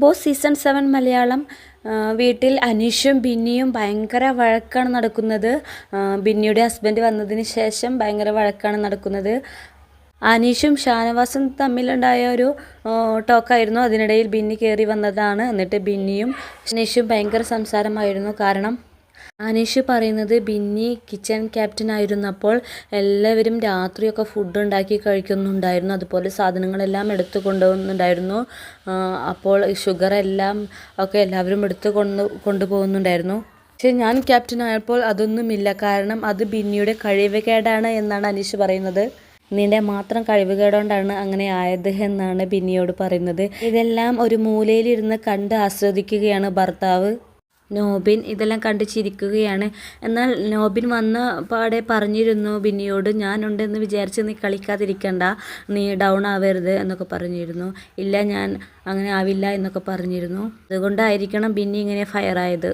Boss season 7 Malayalam വീട്ടിൽ അനീഷും ബിന്നിയും ഭയങ്കര വഴക്കാണ് നടക്കുന്നത്. ബിന്നിയുടെ ഹസ്ബൻഡ് വന്നതിന് ശേഷം ഭയങ്കര വഴക്കാണ് നടക്കുന്നത്. അനീഷും ഷാനവാസും തമ്മിലുണ്ടായ ഒരു ടോക്കായിരുന്നു. അതിനിടയിൽ ബിന്നി കയറി വന്നതാണ്. എന്നിട്ട് ബിന്നിയും അനീഷും ഭയങ്കര സംസാരമായിരുന്നു. കാരണം അനീഷ് പറയുന്നത് ബിന്നി കിച്ചൺ ക്യാപ്റ്റൻ ആയിരുന്നപ്പോൾ എല്ലാവരും രാത്രിയൊക്കെ ഫുഡ് ഉണ്ടാക്കി കഴിക്കുന്നുണ്ടായിരുന്നു. അതുപോലെ സാധനങ്ങളെല്ലാം എടുത്തു കൊണ്ടുപോകുന്നുണ്ടായിരുന്നു. അപ്പോൾ ഷുഗർ എല്ലാം ഒക്കെ എല്ലാവരും എടുത്തു കൊണ്ടുപോകുന്നുണ്ടായിരുന്നു. പക്ഷേ ഞാൻ ക്യാപ്റ്റൻ ആയപ്പോൾ അതൊന്നുമില്ല. കാരണം അത് ബിന്നിയുടെ കഴിവുകേടാണ് എന്നാണ് അനീഷ് പറയുന്നത്. നിന്റെ മാത്രം കഴിവുകേടുകൊണ്ടാണ് അങ്ങനെ ആയത് എന്നാണ് ബിന്നിയോട് പറയുന്നത്. ഇതെല്ലാം ഒരു മൂലയിലിരുന്ന് കണ്ട് ആസ്വദിക്കുകയാണ് ഭർത്താവ് നോബിൻ. ഇതെല്ലാം കണ്ട് ചിരിക്കുകയാണ്. എന്നാൽ നോബിൻ വന്ന പാടെ പറഞ്ഞിരുന്നു ബിന്നിയോട്, ഞാനുണ്ടെന്ന് വിചാരിച്ച് നീ കളിക്കാതിരിക്കണ്ട, നീ ഡൗൺ ആവരുത് എന്നൊക്കെ പറഞ്ഞിരുന്നു. ഇല്ല, ഞാൻ അങ്ങനെ ആവില്ല എന്നൊക്കെ പറഞ്ഞിരുന്നു. അതുകൊണ്ടായിരിക്കണം ബിന്നി ഇങ്ങനെ ഫയറായത്.